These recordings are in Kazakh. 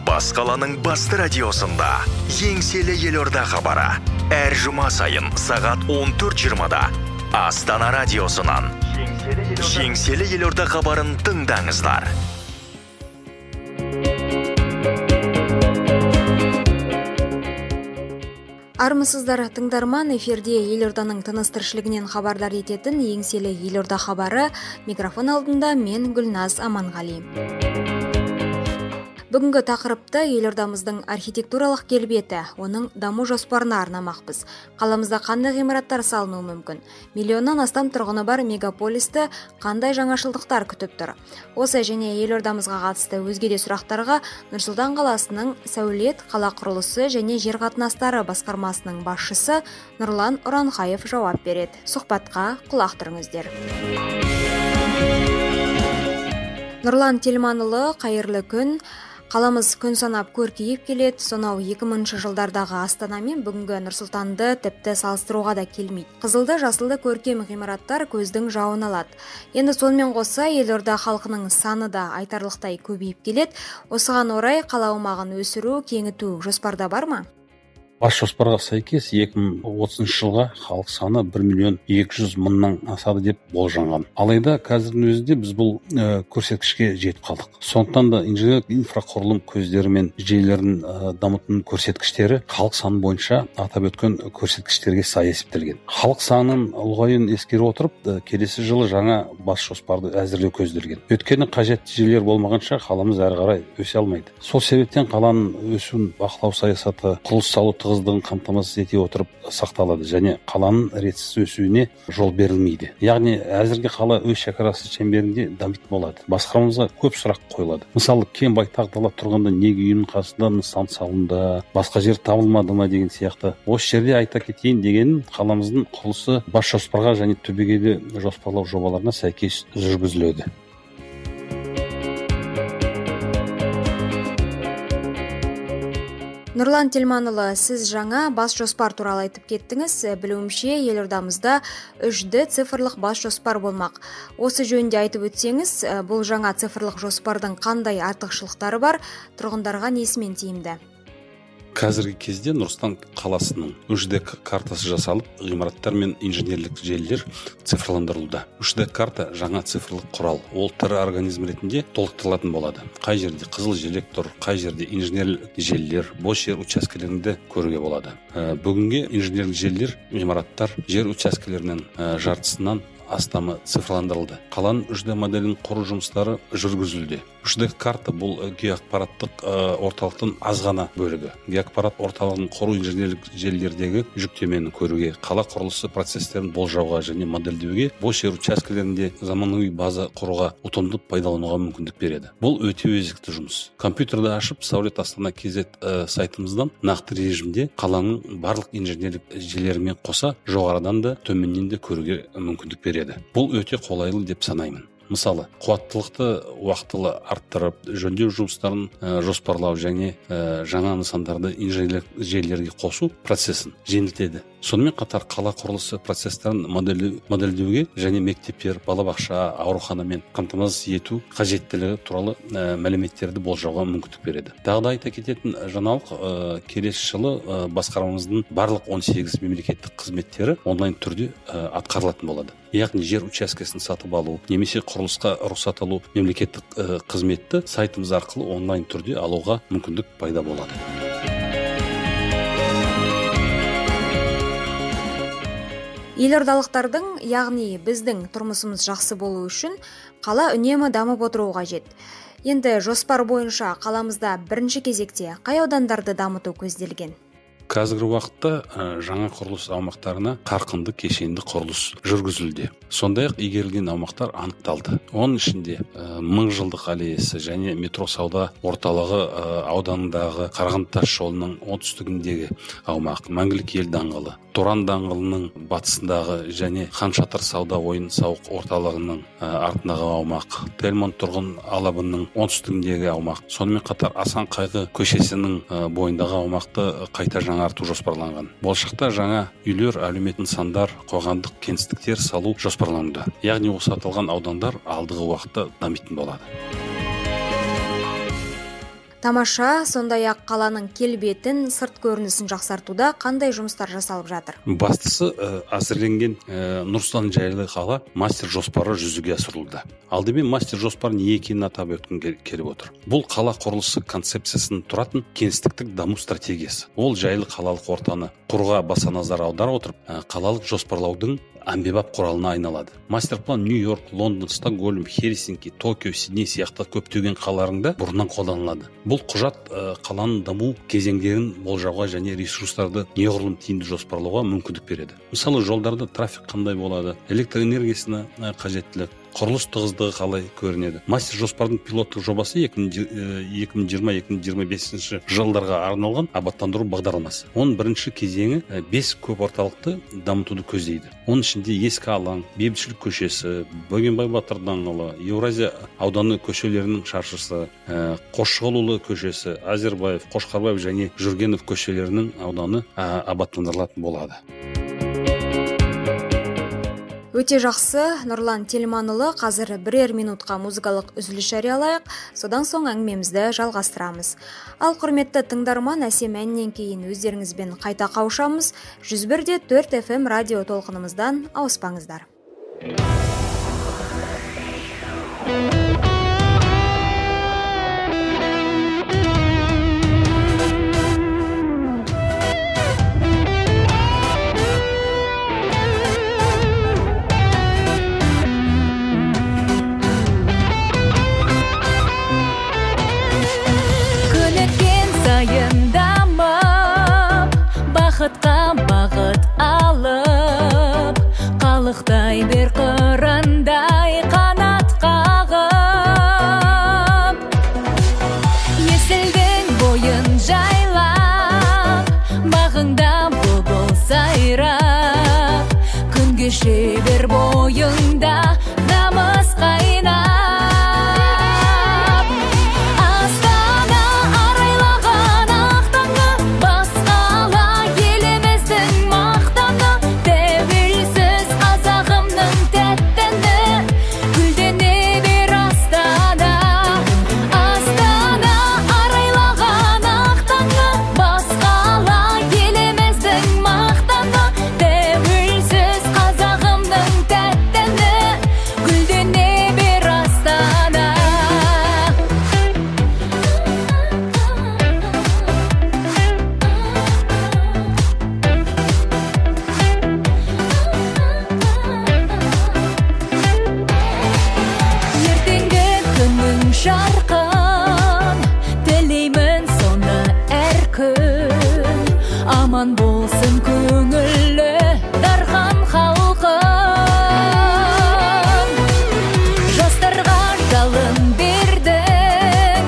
Бас қаланың басты радиосында еңселі елорда хабары. Әр жұма сайын сағат 14:20-да Астана радиосынан еңселі елорда хабарын тыңдаңыздар. Армысыздар тыңдарман, эфирде елорданың тыныс-тіршілігінен хабардар ететін еңселі елорда хабары. Микрофон алдында мен Гүлназ Аманғали. Бүгінгі тақырыпты елордамыздың архитектуралық келбеті, оның даму жоспарына арнамақпыз. Қаламызда қандай ғимараттар салынуы мүмкін? Миллионнан астам тұрғыны бар мегаполисті қандай жаңашылдықтар күтіп тұр? Осы және елордамызға қатысты өзге де сұрақтарға Нұр Сұлтан қаласының сәулет, қала құрылысы және жер қатынастары басқармасының басшысы Нұрлан Ұранхаев жауап береді. Сұхбатқа құлақ түріңіздер. Нұрлан Телманұлы, қайырлы күн. Қаламыз күн санап көркейіп келеді. Сонау 2000 жылдардағы Астана мен бүгінгі Нұр Сұлтанды тіпті салыстыруға да келмейді. Қызылды, жасылды көркем ғимараттар көздің жауын алады. Енді сонымен қоса елорда халқының саны да айтарлықтай көбейіп келеді. Осыған орай қала аумағын өсіру, кеңіту жоспарда бар ма? Бас жоспарға сәйкес 2030 жылға халық саны 1.200.000-нан асады деп болжанған. Алайда қазірдің өзінде біз бұл көрсеткішке жетіп қалдық. Сондықтан да инженерлік инфрақұрылым көздері мен желілерін дамытудың көрсеткіштері халық саны бойынша атап өткен көрсеткіштерге сай есептелген. Халық санының ұлғаюын ескере отырып, келесі жылы жаңа бас жоспарды әзірлеу көзделген. Өйткені қажетті жерлер болмағанша қаламыз әрі қарай өсе алмайды. Сол себептен қаланың өсуін бақылау саясаты, құрылыс салу тығыздығын қамтамасыз ете отырып сақталады және қаланың ретсіз өсуіне жол берілмейді. Яғни әзірге қала өз шекарасы шеңберінде дамитын болады. Басқарамызға көп сұрақ қойылады. Мысалы, кең байтақ дала тұрғанда неге үйінің қасында нысан салынды, басқа жер табылмады ма деген сияқты. Осы жерде айта кетейін дегенім, қаламыздың құрылысы бас жоспарға және түбегейлі жоспарлау жобаларына сәйкес жүргізіледі. Нұрлан Телманұлы, сіз жаңа бас жоспар туралы айтып кеттіңіз. Білуімше, елордамызда 3D цифрлық бас жоспар болмақ. Осы жөнінде айтып өтсеңіз, бұл жаңа цифрлық жоспардың қандай артықшылықтары бар, тұрғындарға несімен тиімді? Қазіргі кезде Нұр Сұлтан қаласының 3D картасы жасалып, ғимараттар мен инженерлік желілер цифрландырылуда. 3D карта жаңа цифрлық құрал. Ол тірі организм ретінде толықтырылатын болады. Қай жерде қызыл желек тұр, қай жерде инженерлік желілер, бос жер учаскелерінде көруге болады. Бүгінге инженерлік желілер, ғимараттар жер учаскелерінің жартысынан астамы цифрландырылды. Қаланың 3D моделін құру жұмыстары жүргізілуде. 3D карта бұл геоақпараттық орталықтың аз ғана бөлігі. Геоақпарат орталығын құру инженерлік желілердегі жүктемені көруге, қала құрылысы процестерін болжауға және модельдеуге, бос жер учаскелерінде заманауи база құруға ұтымды пайдалануға мүмкіндік береді. Бұл өте өзекті жұмыс. Компьютерді ашып, Сәулет Астана KZ сайтымыздан нақты режимде қаланың барлық инженерлік желілерімен қоса жоғарыдан да төменнен де көруге мүмкіндік береді. Бұл өте қолайлы деп санаймын. Мысалы, қуаттылықты уақытылы арттырып, жөндеу жұмыстарын жоспарлау және жаңа нысандарды инженерлік желілерге қосу процесін жеңілдетеді. Сонымен қатар қала құрылысы процестерін модельдеуге және мектептер, балабақша, ауруханамен қамтамасыз ету қажеттілігі туралы мәліметтерді болжауға мүмкіндік береді. Тағы да айта кететін жаңалық, келесі жылы басқармамыздың барлық 18 мемлекеттік қызметтері онлайн түрде атқарылатын болады. Яғни жер учаскесін сатып алу, немесе құрылысқа рұқсат алу мемлекеттік қызметті сайтымыз арқылы онлайн түрде алуға мүмкіндік пайда болады. Елордалықтардың, яғни біздің тұрмысымыз жақсы болу үшін қала үнемі дамып отыруы қажет. Енді жоспар бойынша қаламызда бірінші кезекте қай аудандарды дамыту көзделген? Қазіргі уақытта жаңа құрылыс аумақтарына қарқынды кешенді құрылыс жүргізілуде. Сондай-ақ игерілген аумақтар анықталды. Оның ішінде 1000 жылдық аллеясы және метро сауда орталығы ауданындағы Қарағанды тас жолының оңтүстігіндегі аумақ, Мәңгілік ел даңғылы, Тұран даңғылының батысындағы және Хан Шатыр сауда ойын сауық орталығының артындағы аумақ, Телмон тұрғын алабының оңтүстігіндегі аумақ, сонымен қатар Асан Қайғы көшесінің бойындағы аумақты қайта жаңарту жоспарланған. Болашақта жаңа үйлер, әлеуметтік нысандар, қоғамдық кеңістіктер салу жоспарлануда. Яғни осы аталған аудандар алдағы уақытта дамитын болады. Тамаша, сондай-ақ қаланың келбетін, сырт көрінісін жақсартуда қандай жұмыстар жасалып жатыр? Бастысы әзірленген Нұрсұлтан жайлы қала мастер жоспары жүзеге асырылуда. Алдымен мастер жоспары не екенін атап өткім келіп отыр. Бұл қала құрылысы концепциясын тұратын кеңістіктік даму стратегиясы. Ол жайлы қалалық ортаны құруға баса назар аудара отырып, қалалық жоспарлаудың әмбебап құралына айналады. Мастер-план Нью-Йорк, Лондон, Стокгольм, Хельсинки, Токио, Сидней сияқты көптеген қалаларында бұрыннан қолданылады. Бұл құжат қаланың даму кезеңдерін болжауға және ресурстарды неғұрлым тиімді жоспарлауға мүмкіндік береді. Мысалы, жолдарда трафик қандай болады, электр энергиясына қажеттілік, құрылыс тығыздығы қалай көрінеді. Мастер жоспардың пилоттық жобасы 2020-2025 жылдарға арналған абаттандыру бағдарламасы. Оның бірінші кезеңі 5 көп орталықты дамытуды көздейді. Оның ішінде Ескі алаң, Бейбітшілік көшесі, Бөгенбай Батыр даңғылы, Еуразия ауданы көшелерінің шаршысы, Қосшығұлұлы көшесі, Азербаев, Қошқарбаев және Жүргенов көшелерінің ауданы абаттандырылатын болады. Өте жақсы, Нұрлан Телманұлы, қазір бірер минутқа музыкалық үзіліс жариялайық, содан соң әңгімемізді жалғастырамыз. Ал құрметті тыңдарман, әсем әннен кейін өздеріңізбен қайта қауышамыз. 101.4 FM радио толқынымыздан ауыспаңыздар. Бақытқа бағыт алып, қалықтай бер қырандай қанат қағып, есілдің бойын жайлап, бағыңда бұлбұл сайрап, күн кеше бер бойыңда намыс қайнап. Жарқын тілеймін соны әр күн, аман болсын көңілі дархан халқым. Жастарға жалын бердің,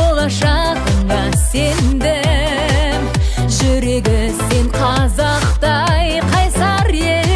болашағыңа сендім, жүрегі сен қазақтай қайсар елдің.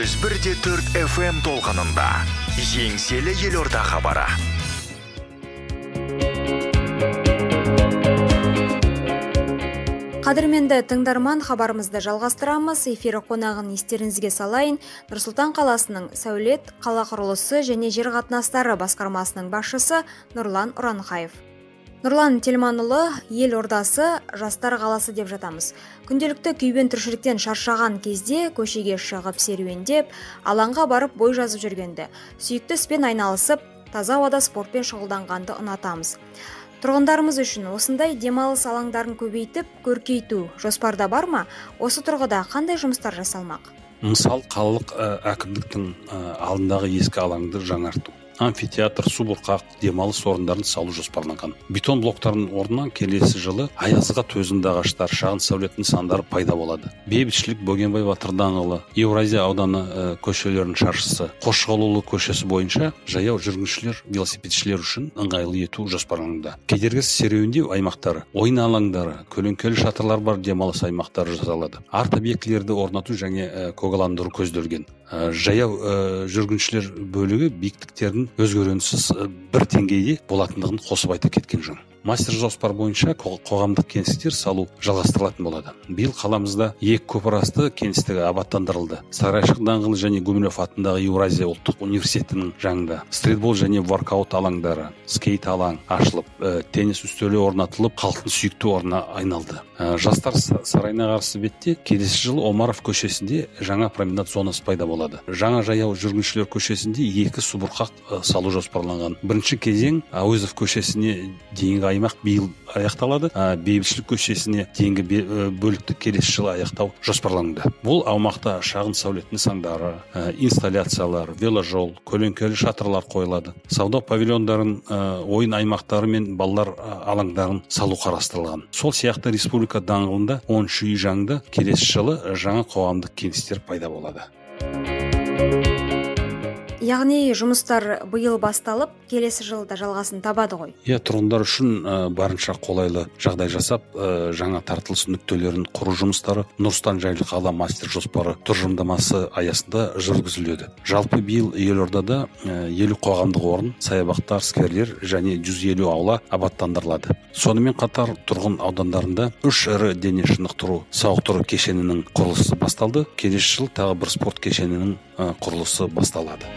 101.4 FM толқынында еңселі елорда хабары. Қадірменді тыңдарман, хабарымызды жалғастырамыз. Эфирі қонағын естеріңізге салайын. Нұр-Сұлтан қаласының сәулет, қала құрылысы және жер қатынастары басқармасының басшысы Нұрлан Ұранхаев. Нұрлан Телманұлы, ел ордасы, жастар қаласы деп жатамыз. Күнделікті күйбен тіршіліктен шаршаған кезде көшеге шығып серуендеп, алаңға барып бой жазып жүргенді, сүйікті іспен айналысып, таза ауада спортпен шұғылданғанды ұнатамыз. Тұрғындарымыз үшін осындай демалыс алаңдарын көбейтіп, көркейту жоспарда бар ма? Осы тұрғыда қандай жұмыстар жасалмақ? Мысал, қалалық әкімдіктің алдындағы ескі алаңды жаңарту. Амфитеатр, субұрқақ, демалыс орындарын салу жоспарланған. Бетон блоктардың орнынан келесі жылы аязға төзімді ағаштар, шағын сәулет нысандары пайда болады. Бейбітшілік, Бөгенбай Батыр даңғылы, Еуразия ауданы көшелерінің шаршысы, Қосшығұлұлы көшесі бойынша жаяу жүргіншілер, велосипедшілер үшін ыңғайлы ету жоспарлануда. Кедергісіз серуендеу аймақтары, ойын алаңдары, көлеңкелі шатырлар бар демалыс аймақтары жасалады. Арт объектілерді орнату және көгалдандыру көзделген. Жаяу жүргіншілер бөлігі биіктіктердің өзгерусіз бір деңгейде болатындығын қосып айта кеткен жөн. Мастер жоспар бойынша қоғамдық кеңістіктер салу жалғастырылатын болады. Биыл қаламызда 2 көпір асты кеңістігі абаттандырылды. Сарайшық даңғылы және Гумилев атындағы Еуразия ұлттық университетінің жанында стритбол және воркаут алаңдары, скейт алаң ашылып, теннис үстелі орнатылып, халықтың сүйікті орнына айналды. Жастар сарайына қарсы бетте келесі жылы Омаров көшесінде жаңа променад зонасы пайда болады. Жаңа жаяу жүргіншілер көшесінде 2 субұрқақ салу жоспарланған. Бірінші кезең Әуезов көшесіне дейінгі аймақ биыл аяқталады. Бейбітшілік көшесіне дейінгі бөлікті келесі жылы аяқтау жоспарлануда. Бұл аумақта шағын сәулет нысандары, инсталляциялар, веложол, көлеңкелі шатырлар қойылады. Сауда павильондарын, ойын аймақтары мен балалар алаңдарын салу қарастырылған. Сол сияқты республика даңғылында 13 үй жанында келесі жылы жаңа қоғамдық кеңістер пайда болады. Яғни жұмыстар биыл басталып, келесі жылда жалғасын табады ғой. Тұрғындар үшін барынша қолайлы жағдай жасап, жаңа тартылыс нүктелерін құру жұмыстары Нұр-Сұлтан жайлы қала мастер жоспары тұжырымдамасы аясында жүргізіледі. Жалпы биыл елордада 50 қоғамдық орын, саябақтар, скверлер және 150 аула абаттандырылады. Сонымен қатар тұрғын аудандарында 3 ірі дене шынықтыру сауықтыру кешенінің құрылысы басталды. Келесі жыл тағы бір спорт кешенінің құрылысы басталады.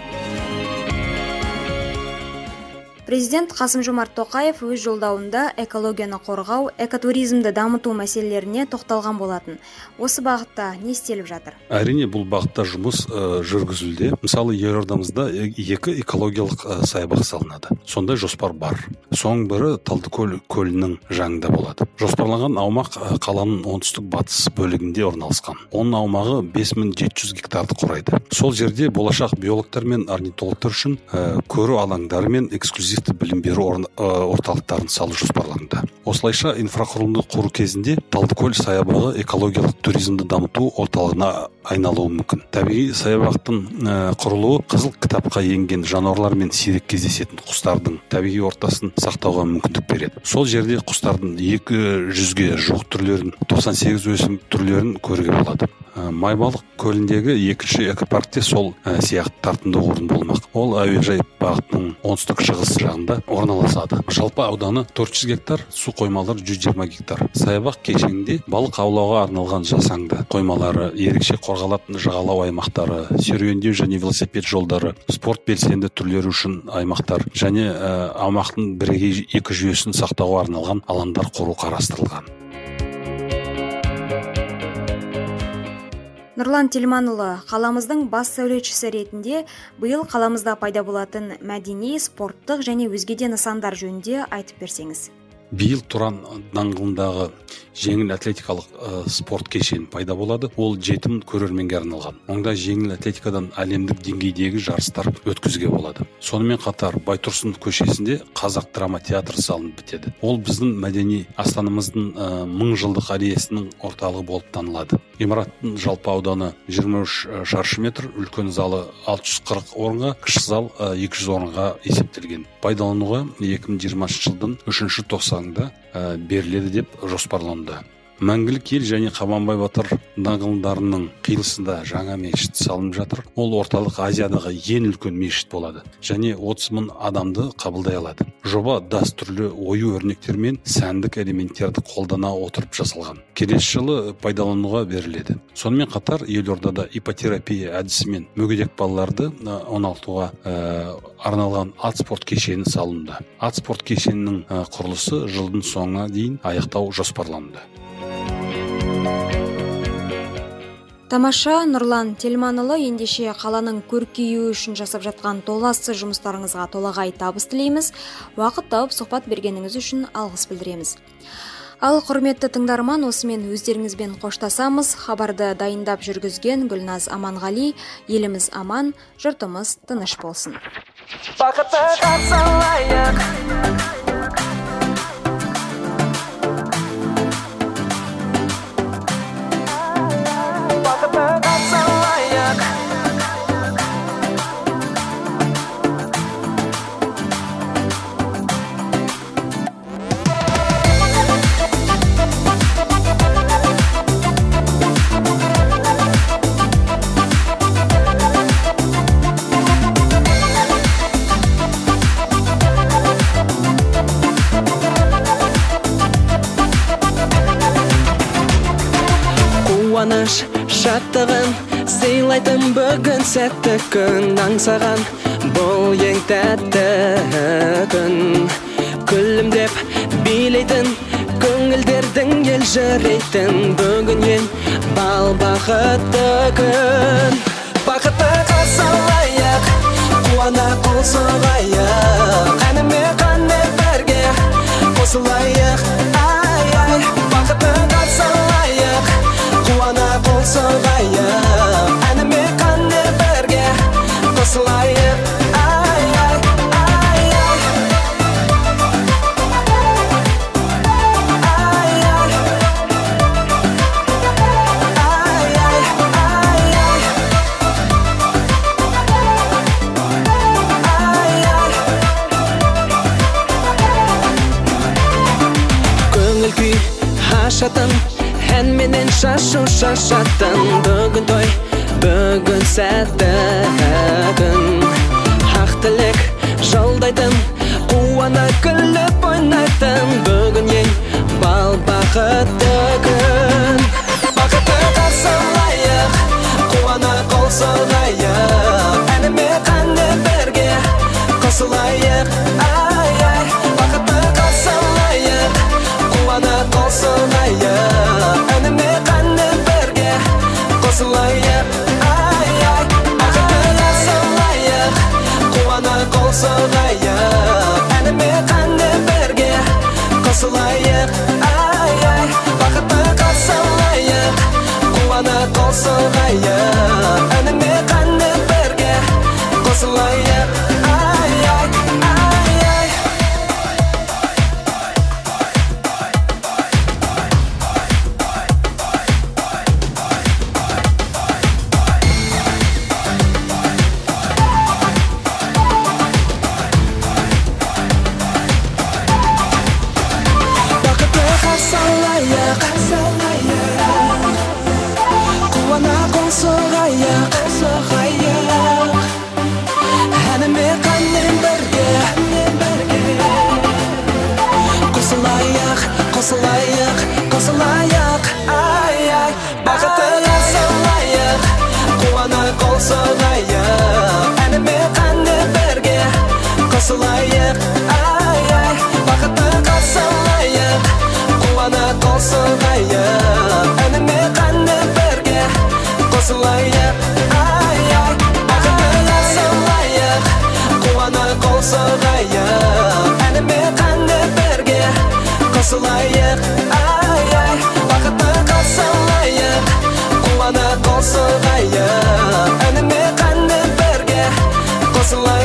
Президент Қасым-Жомарт Тоқаев өз жолдауында экологияны қорғау, экотуризмді дамыту мәселелеріне тоқталған болатын. Осы бағытта не істеліп жатыр? Әрине, бұл бағытта жұмыс жүргізілуде. Мысалы, елордамызда 2 экологиялық саябақ салынады. Сондай жоспар бар. Соның бірі Талдыкөл көлінің жанында болады. Жоспарланған аумақ қаланың оңтүстік батыс бөлігінде орналасқан. Оның аумағы 5700 гектарды құрайды. Сол жерде болашақ биологтар мен орнитологтар үшін көру алаңдары мен эксклюзив білім беру орталықтарын салу жоспарланды. Осылайша инфрақұрылымды құру кезінде Талдыкөл саябағы экологиялық туризмді дамыту орталығына айналуы мүмкін. Табиғи саябақтың құрылуы қызыл кітапқа енген жануарлар мен сирек кездесетін құстардың табиғи ортасын сақтауға мүмкіндік береді. Сол жерде құстардың 200-ге жуық түрлерін, 98 өсім түрлерін көруге болады. Майбалық көліндегі 2-ші экопаркте сол сияқты тартымды орын болмақ. Ол әуежай бағытының оңтүстік шығыс жағында орналасады. Жалпы ауданы 400 гектар, су қоймалары 120 гектар. Саябақ кешенінде балық аулауға арналған жасанды қоймалары, ерекше қорғалатын жағалау аймақтары, серуендеу және велосипед жолдары, спорт белсенді түрлері үшін аймақтар және аумақтың бірегей екі жүйесін сақтауға арналған алаңдар құру қарастырылған. Нұрлан Телманұлы, қаламыздың бас сәулетшісі ретінде биыл қаламызда пайда болатын мәдени, спорттық және өзге де нысандар жөнінде айтып берсеңіз. Биыл Тұран даңғылындағы жеңіл атлетикалық спорт кешені пайда болады. Ол жетім көрерменге арналған. Онда жеңіл атлетикадан әлемдік деңгейдегі жарыстар өткізуге болады. Сонымен қатар Байтұрсын көшесінде қазақ драма театры салынып бітеді. Ол біздің мәдени астанамыздың 1000 жылдық аллеясының орталығы болып танылады. Ғимараттың жалпы ауданы 23 шаршы метр, үлкен залы 640 орынға, кіші зал 200 орынға есептелген. Пайдалануға 2020 жылдың 3-ші тоқсанында беріледі деп жоспарланды. Мәңгілік ел және Қабанбай Батыр даңғылдарының қиылысында жаңа мешіт салынып жатыр. Ол орталық Азиядағы ең үлкен мешіт болады және 30 мың адамды қабылдай алады. Жоба дәстүрлі ою өрнектер мен сәндік элементтерді қолдана отырып жасалған. Келесі жылы пайдалануға беріледі. Сонымен қатар елордада иппотерапия әдісімен мүгедек балаларды оңалтуға арналған ат спорт кешені салынды. Ат спорт кешенінің құрылысы жылдың соңына дейін аяқтау жоспарланды. Тамаша, Нұрлан Телманұлы, ендеше қаланың көркеюі үшін жасап жатқан толассыз жұмыстарыңызға толағай табыс тілейміз. Уақыт тауып сұхбат бергеніңіз үшін алғыс білдіреміз. Ал құрметті тыңдарман, осымен өздеріңізбен қоштасамыз. Хабарды дайындап жүргізген Гүлназ Аманғали. Еліміз аман, жұртымыз тыныш болсын. Бақытты қарсалайық, бақытты қарсалайық, қуаныш шаттығын сыйлайтын бүгін сәтті күн аңсаған бұл ең тәтті күн, күлімдеп билейтін көңілдердің елжірейтін бүгін ең бал бақытты күн. Бақытты қарсалайық, қуана қол соғайық, әніме қане бірге қосылайық, ай-ай. Бақытты қарсалайық, қуана қол соғайық, әніме қане бірге қосылайық, ай-ай, ай-ай, ай-ай, ай-ай, ай-ай, ай-ай. Көңіл күй ашатын ән менен шашу шашатын бүгін той, бүгін сәтті күн. Ақ тілек жолдайтын, қуана күліп ойнайтын бүгін ең бал бақытты күн. Бақытты қарсалайық, қуана қол соғайық, әніме қане бірге қосылайық, ай-ай. Бақытты қарсалайық, қуана қол соғайық, әніме қане бірге қосылайық, ай-ай. Бақытты қарсалайық, қуана қол соғайық, әніме қане бірге қосылайық, ай-ай. Бақытты қарсалайық, қуана қол соғайық, әніме қане бірге қосылайық, ай-ай, ай-ай. Бақытты қарсалайық, қуана қол соғайық, әніме қане бірге қосылайық, қосылайық, қосылайық, ай-ай. Бақытты қарсалайық, қуана қол соғайық, әніме қане бірге қосылайық, ай-ай. Бақытты қарсалайық, қуана қол соғайық, әніме қане бірге қосылайық, ай-ай. Бақытты қарсалайық, қуана қол соғайық, әніме қане бірге қосылайық, ай-ай. Бақытты қарсалайық, қуана қол соғайық, әніме қане бірге қосылайық.